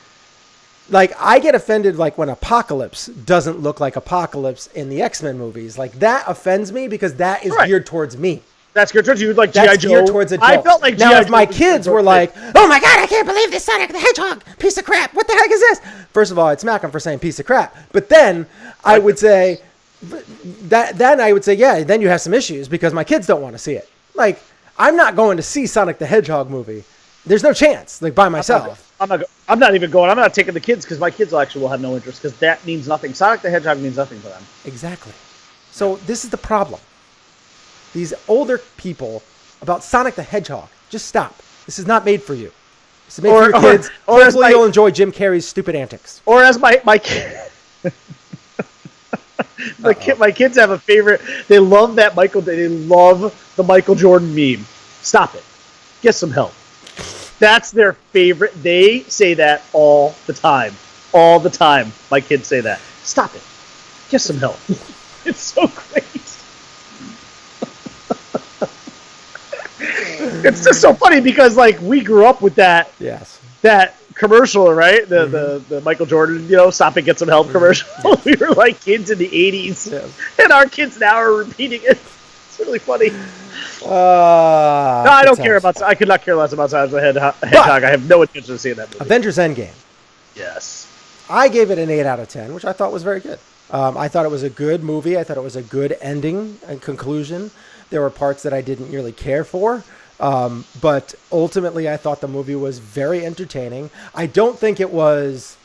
Like, I get offended like when Apocalypse doesn't look like Apocalypse in the X-Men movies. Like, that offends me because that is geared towards me. That's geared towards you, like G.I. Joe. Geared towards adults. I felt like now, if my kids were like, "Oh my god, I can't believe this Sonic the Hedgehog piece of crap! What the heck is this?" First of all, I'd smack them for saying piece of crap. But then I would say yeah, then you have some issues because my kids don't want to see it. Like, I'm not going to see Sonic the Hedgehog movie. There's no chance, like by myself. I'm not even going. I'm not taking the kids because my kids will have no interest because that means nothing. Sonic the Hedgehog means nothing to them. Exactly. So this is the problem. These older people about Sonic the Hedgehog. Just stop. This is not made for you. This is made for your kids. Hopefully you'll enjoy Jim Carrey's stupid antics. Or as my kid, my kids have a favorite. They love that They love the Michael Jordan meme. Stop it. Get some help. That's their favorite. They say that all the time. All the time. My kids say that. Stop it. Get some help. It's so great. It's just so funny because like we grew up with that. Yes. That commercial, right? The Michael Jordan, stop and get some help commercial. We were like kids in the 80s, and our kids now are repeating it. It's really funny. No, I don't care about. I could not care less about Sonic the Hedgehog. I have no intention of seeing that movie. Avengers Endgame. Yes. I gave it an 8 out of 10, which I thought was very good. I thought it was a good movie. I thought it was a good ending and conclusion. There were parts that I didn't really care for. But ultimately, I thought the movie was very entertaining. I don't think it was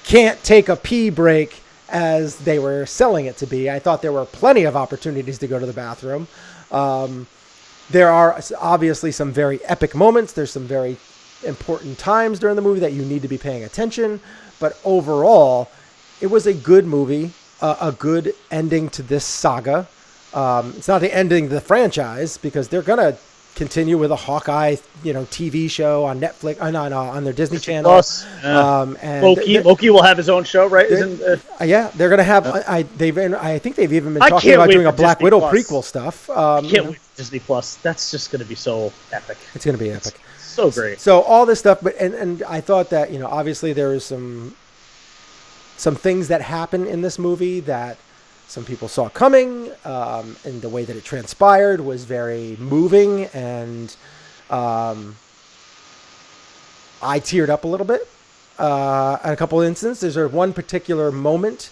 can't take a pee break as they were selling it to be. I thought there were plenty of opportunities to go to the bathroom. There are obviously some very epic moments. There's some very important times during the movie that you need to be paying attention. But overall, it was a good movie, a good ending to this saga. It's not the ending of the franchise because they're going to continue with a Hawkeye, TV show on Netflix, on their Disney Channel. Plus, and Loki will have his own show, right? Yeah, they're going to have. I think they've even been talking about doing a Black Widow prequel stuff. I can't wait for Disney Plus. That's just going to be so epic. It's going to be epic. So great. So all this stuff, but and I thought that obviously there was some things that happen in this movie that some people saw coming, and the way that it transpired was very moving, and I teared up a little bit at a couple of instances. There's one particular moment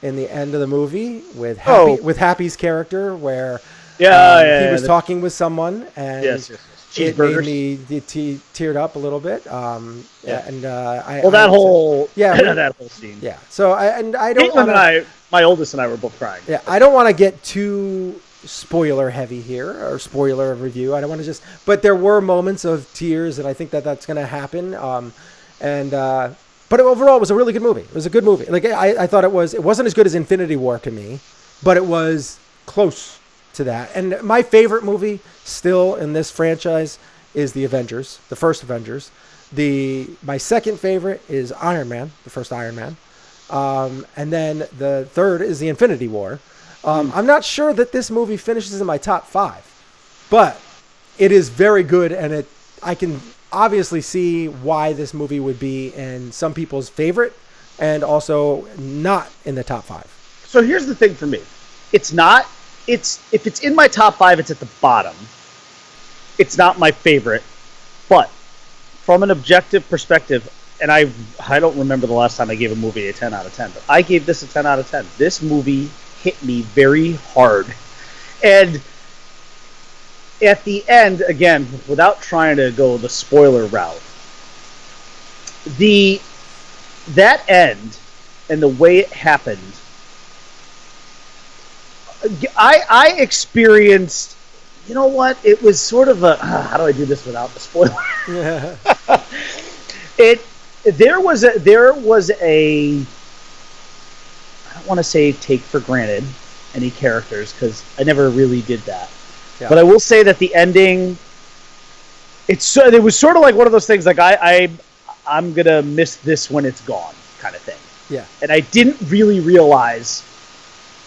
in the end of the movie with Happy's character where he was talking with someone, and it made me teared up a little bit. That whole scene. Yeah. So I don't want to. My oldest and I were both crying. Yeah, I don't want to get too spoiler heavy here or spoiler review. I don't want to but there were moments of tears, and I think that that's going to happen. But overall, it was a really good movie. It was a good movie. Like I thought it wasn't as good as Infinity War to me, but it was close to that. And my favorite movie still in this franchise is the Avengers, the first Avengers. My second favorite is Iron Man, the first Iron Man. And then the third is the Infinity War. I'm not sure that this movie finishes in my top 5, but it is very good. And I can obviously see why this movie would be in some people's favorite and also not in the top 5. So here's the thing for me. If it's in my top 5, it's at the bottom. It's not my favorite, but from an objective perspective, and I don't remember the last time I gave a movie a 10 out of 10, but I gave this a 10 out of 10. This movie hit me very hard. And at the end, again, without trying to go the spoiler route, that end and the way it happened, I experienced, it was sort of how do I do this without the spoiler? Yeah. There was a I don't want to say take for granted any characters because I never really did that. Yeah. But I will say that the ending, it was sort of like one of those things like I'm gonna miss this when it's gone kind of thing. Yeah. And I didn't really realize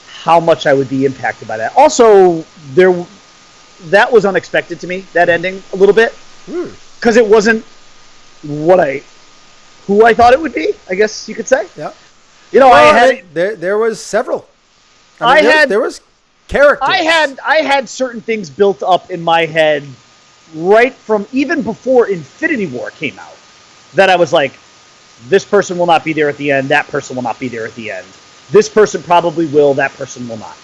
how much I would be impacted by that. Also, that was unexpected to me, that ending a little bit, because it wasn't who I thought it would be, I guess you could say. Yeah. There was several. There was characters. I had certain things built up in my head right from even before Infinity War came out that I was like, this person will not be there at the end, that person will not be there at the end. This person probably will, that person will not.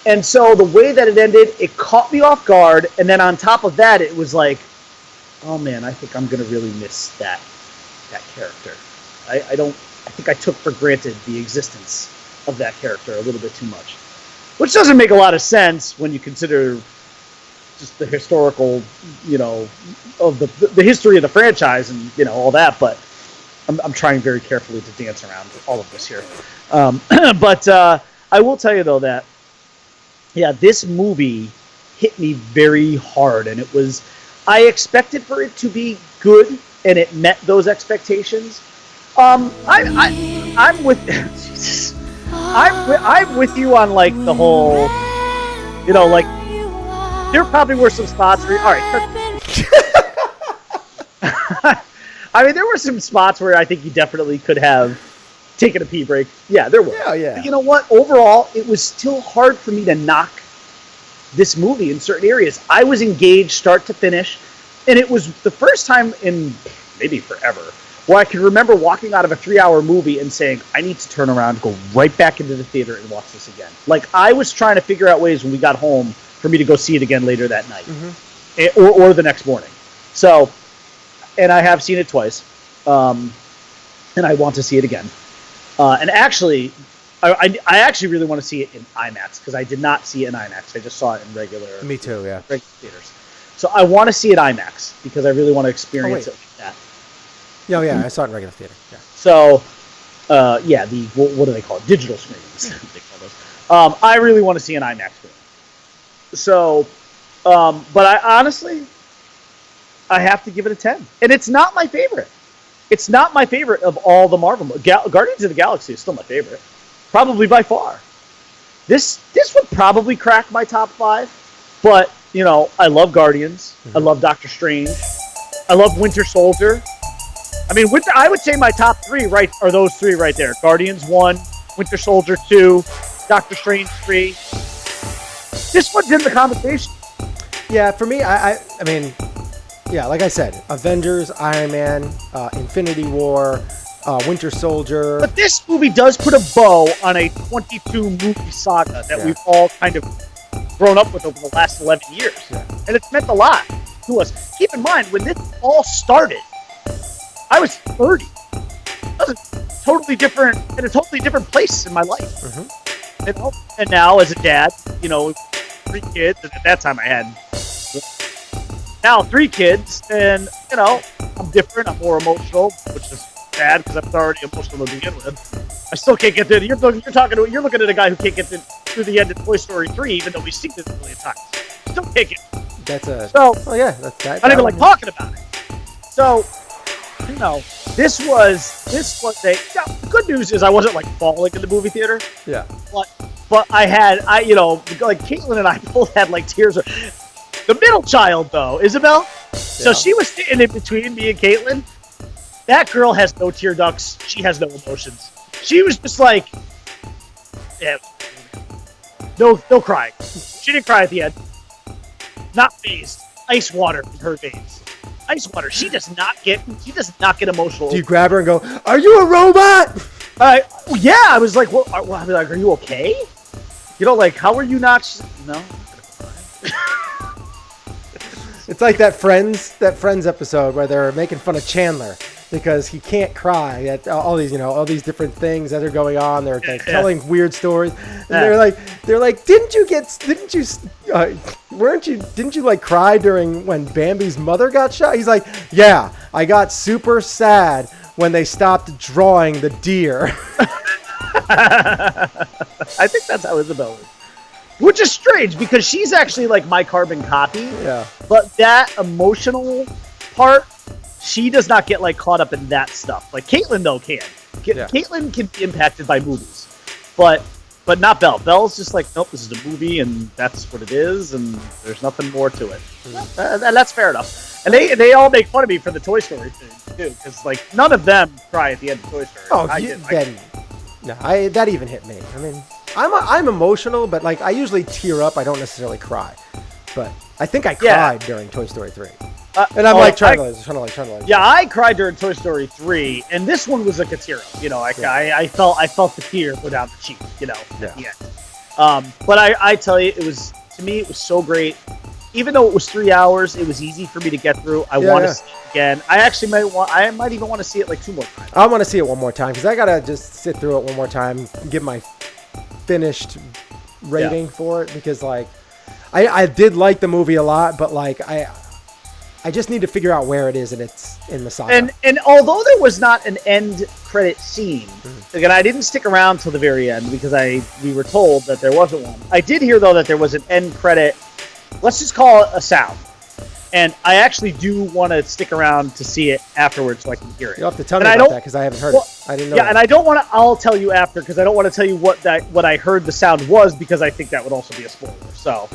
And so the way that it ended, it caught me off guard, and then on top of that, it was like, oh man, I think I'm going to really miss that character. I think I took for granted the existence of that character a little bit too much. Which doesn't make a lot of sense when you consider just the historical, of the history of the franchise and, all that, but I'm trying very carefully to dance around all of this here. But I will tell you, though, that, this movie hit me very hard, and I expected for it to be good, and it met those expectations. I'm with Jesus. I'm with you on like the whole, like there probably were some spots where all right. I mean, there were some spots where I think you definitely could have taken a pee break. Yeah, there were. Yeah. But you know what? Overall, it was still hard for me to knock this movie in certain areas. I was engaged start to finish, and it was the first time in maybe forever where I can remember walking out of a 3-hour movie and saying, I need to turn around, go right back into the theater and watch this again. Like, I was trying to figure out ways when we got home for me to go see it again later that night or the next morning. So, and I have seen it twice, and I want to see it again. And actually, I actually really want to see it in IMAX because I did not see it in IMAX. I just saw it in regular. Me too, yeah. Regular theaters. So I want to see it IMAX because I really want to experience it like that. Yeah, I saw it in regular theater. Yeah. So, what do they call it? Digital screens. They call those. I really want to see an IMAX screen. So, but I honestly, I have to give it a 10, and it's not my favorite. It's not my favorite of all the Marvel movies. Guardians of the Galaxy is still my favorite, probably by far. This would probably crack my top 5, but you know, I love Guardians. I love Doctor Strange. I love Winter Soldier. I mean, I would say my top 3 are those 3 right there: Guardians 1, Winter Soldier 2, Doctor Strange 3. This one's in the conversation. Yeah, for me, I mean, yeah, like I said, Avengers, Iron Man, Infinity War, Winter Soldier. But this movie does put a bow on a 22-movie saga that we've all kind of grown up with over the last 11 years. Yeah. And it's meant a lot to us. Keep in mind, when this all started, I was 30. I was in a totally different place in my life. And now, as a dad, you know, 3 kids, and at that time I had now 3 kids, and you know, I'm different. I'm more emotional, which is bad because I'm already emotional to begin with. I still can't get there. You're looking at a guy who can't get through the end of Toy Story 3, even though we've seen it a million times. Still can't get. That's a. So, oh yeah, that's that. I don't even like talking about it. So, you know, this was a. Now, the good news is I wasn't like falling in the movie theater. Yeah. But I you know, like Caitlin and I both had like tears. The middle child, though, Isabel. Yeah. So she was sitting in between me and Caitlin. That girl has no tear ducts. She has no emotions. She was just like, yeah, no crying. She didn't cry at the end. Not phased. Ice water in her veins. Ice water. She does not get emotional. Do you grab her and go, "Are you a robot?" Yeah. I was like, "What?" I was like, "Are you okay?" You know, like, how are you not? No. It's like that Friends episode where they're making fun of Chandler because he can't cry at all these different things that are going on. They're like telling weird stories, and they're like, didn't you like cry during when Bambi's mother got shot? He's like, yeah, I got super sad when they stopped drawing the deer. I think that's how Isabel is. Which is strange because she's actually like my carbon copy. Yeah. But that emotional part, she does not get like caught up in that stuff. Like Caitlin though can. Caitlin can be impacted by movies, but not Belle. Belle's just like, nope, this is a movie and that's what it is, and there's nothing more to it. And that's fair enough. And they all make fun of me for the Toy Story thing too, because like none of them cry at the end of Toy Story. Oh, that even hit me. I mean, I'm emotional, but like I usually tear up. I don't necessarily cry, but I think I cried during Toy Story 3. And I'm trying to. Yeah, I cried during Toy Story 3, and this one was like a tear up. You know, I felt the tear go down the cheek. You know, at the end. But I tell you, it was so great. Even though it was 3 hours, it was easy for me to get through. I want to see it again. I might even want to see it like 2 more times. I want to see it one more time because I gotta just sit through it one more time, give my finished rating for it, because like I did like the movie a lot, but like I just need to figure out where it is in the saga. And although there was not an end credit scene, again, I didn't stick around till the very end because we were told that there wasn't one. I did hear though that there was an end credit. Let's just call it a sound. And I actually do want to stick around to see it afterwards so I can hear it. You'll have to tell me about that because I haven't heard it. I didn't know. Yeah, and I don't want to. I'll tell you after because I don't want to tell you what I heard the sound was because I think that would also be a spoiler. So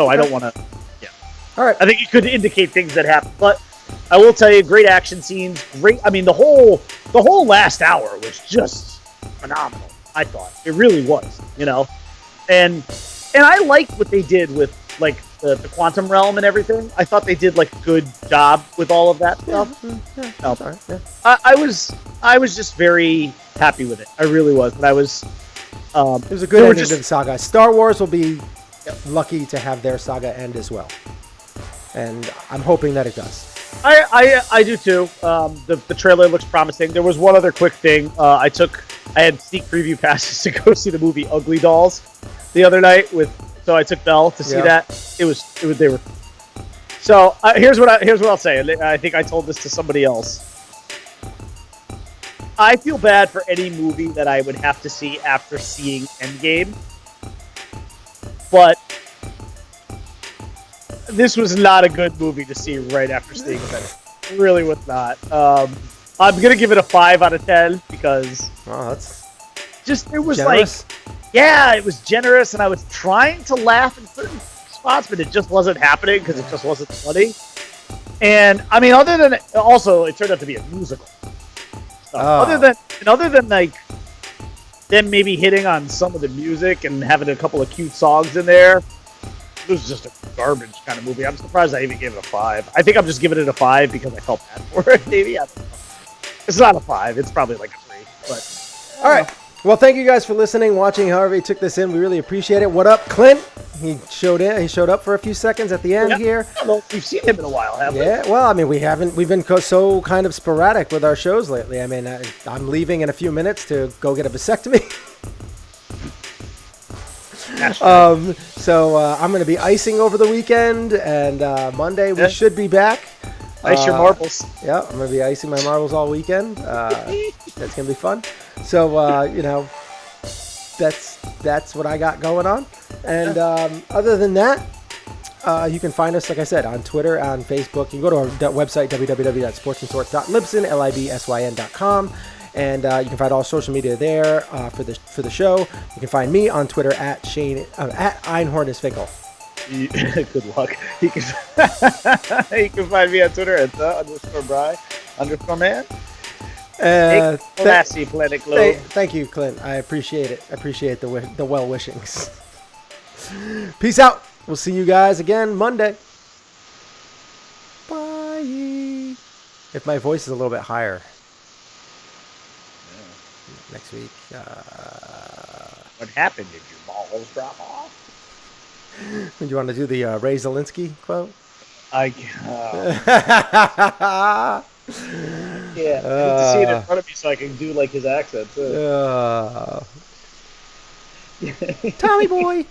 I don't want to. Yeah. All right. I think it could indicate things that happen, but I will tell you, great action scenes. Great. I mean, the whole last hour was just phenomenal. I thought it really was. And I liked what they did with like the quantum realm and everything. I thought they did like a good job with all of that stuff. I was just very happy with it. I really was. But I was. It was a good ending to the saga. Star Wars will be lucky to have their saga end as well, and I'm hoping that it does. I do too. The trailer looks promising. There was one other quick thing. I had sneak preview passes to go see the movie Ugly Dolls the other night so I took Belle to see that. They were. So here's what I'll say. I think I told this to somebody else. I feel bad for any movie that I would have to see after seeing Endgame, but this was not a good movie to see right after seeing it. It really was not. I'm gonna give it a 5 out of 10 because that's it was generous. It was generous, and I was trying to laugh in certain spots, but it just wasn't happening because it just wasn't funny. And I mean, also it turned out to be a musical. Other than like them maybe hitting on some of the music and having a couple of cute songs in there, it was just a garbage kind of movie. I'm surprised I even gave it a 5. I think I'm just giving it a 5 because I felt bad for it. Maybe I don't know. It's not a 5. It's probably like a 3. But all right. Well, thank you guys for listening, watching. However you took this in, we really appreciate it. What up, Clint? He showed up for a few seconds at the end here. Well, we've seen him in a while, haven't we? Yeah. Well, I mean, we haven't. We've been so kind of sporadic with our shows lately. I mean, I'm leaving in a few minutes to go get a vasectomy. So I'm going to be icing over the weekend, and Monday we should be back. Ice your marbles. Yeah, I'm going to be icing my marbles all weekend. That's going to be fun. So, that's what I got going on. And other than that, you can find us, like I said, on Twitter, on Facebook. You can go to our website, www.sportsandsorts.libsyn.com. And you can find all social media there for the show. You can find me on Twitter at Einhornisfinkel. Good luck. You can find me on Twitter at _Bry_man. Thank you, Clint. I appreciate it. I appreciate the well wishings. Peace out. We'll see you guys again Monday. Bye. If my voice is a little bit higher next week. What happened? Did your balls drop off? Do you want to do the Ray Zelinsky quote? Yeah, I need to see it in front of me so I can do like his accent too. Tommy boy.